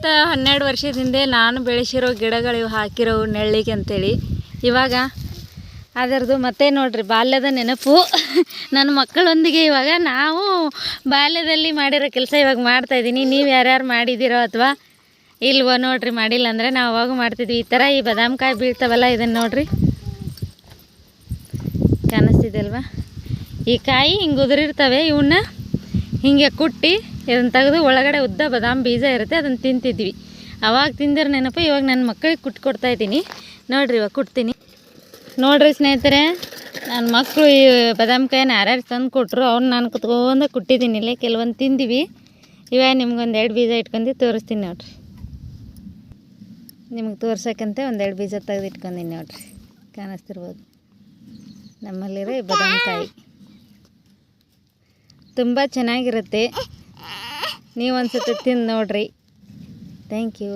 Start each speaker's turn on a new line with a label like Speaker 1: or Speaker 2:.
Speaker 1: 12 ವರ್ಷದ ಹಿಂದೆ ನಾನು ಬೆಳೆಸಿರೋ ಗಿಡಗಳು ಹಾಕಿರೋ ನೆರಳಿಗೆ ಅಂತೇಳಿ ಇವಾಗ ಅದರದ್ದು ಮತ್ತೆ ನೋಡ್ರಿ ಬಾಲ್ಯದ ನೆನಪು ನನ್ನ ಮಕ್ಕಳೊಂದಿಗೆ ಇವಾಗ ನಾವು ಬಾಲ್ಯದಲ್ಲಿ ಮಾಡಿರೋ ಕೆಲಸ ಇವಾಗ ಮಾಡ್ತಾಯಿದ್ದೀನಿ. ನೀವು ಯಾರ್ಯಾರು ಮಾಡಿದ್ದೀರೋ ಅಥವಾ ಇಲ್ವೋ ನೋಡ್ರಿ, ಮಾಡಿಲ್ಲ ಅಂದರೆ ನಾವು ಅವಾಗ ಮಾಡ್ತಿದ್ವಿ. ಈ ಥರ ಈ ಬಾದಾಮಿ ಬೀಳ್ತಾವಲ್ಲ, ಇದನ್ನು ನೋಡ್ರಿ, ಕಾಣಿಸ್ತಿದೆ ಅಲ್ವಾ? ಈ ಕಾಯಿ ಹಿಂಗೆ ಉದುರಿರ್ತವೆ, ಇವನ್ನ ಹಿಂಗೆ ಕುಟ್ಟಿ ಇದನ್ನು ತೆಗೆದು ಒಳಗಡೆ ಉದ್ದ ಬಾದಾಮಿ ಬೀಜ ಇರುತ್ತೆ, ಅದನ್ನು ತಿಂತಿದ್ವಿ. ಅವಾಗ ತಿಂದಿರೋ ನೆನಪು ಇವಾಗ ನನ್ನ ಮಕ್ಕಳಿಗೆ ಕೊಡ್ತಾಯಿದ್ದೀನಿ. ನೋಡಿರಿ, ಇವಾಗ ಕುಟ್ತೀನಿ ನೋಡಿರಿ ಸ್ನೇಹಿತರೆ. ನನ್ನ ಮಕ್ಕಳು ಈ ಬಾದಾಮಿ ಕಾಯಿನ ಯಾರ್ಯಾರು ತಂದು ಕೊಟ್ಟರು ಅವ್ನು ನಾನು ಕುತ್ಕೊಂಡು ಕುಟ್ಟಿದ್ದೀನಿ. ಇಲ್ಲೇ ಕೆಲವೊಂದು ತಿಂದಿವಿ. ಇವಾಗ ನಿಮ್ಗೊಂದು 2 ಬೀಜ ಇಟ್ಕೊಂಡು ತೋರಿಸ್ತೀನಿ ನೋಡಿರಿ. ನಿಮಗೆ ತೋರ್ಸೋಕ್ಕಂತೆ 1-2 ಬೀಜ ತೆಗೆದು ಇಟ್ಕೊಂಡಿನಿ ನೋಡಿರಿ, ಕಾಣಿಸ್ತಿರ್ಬೋದು. ನಮ್ಮಲ್ಲಿರೋ ಈ ಬಾದಾಮಿ ಕಾಯಿ ತುಂಬ ಚೆನ್ನಾಗಿರುತ್ತೆ. ನೀವು ಒಂದು ಸತಿ ತಿಂದು ನೋಡಿರಿ. Thank you.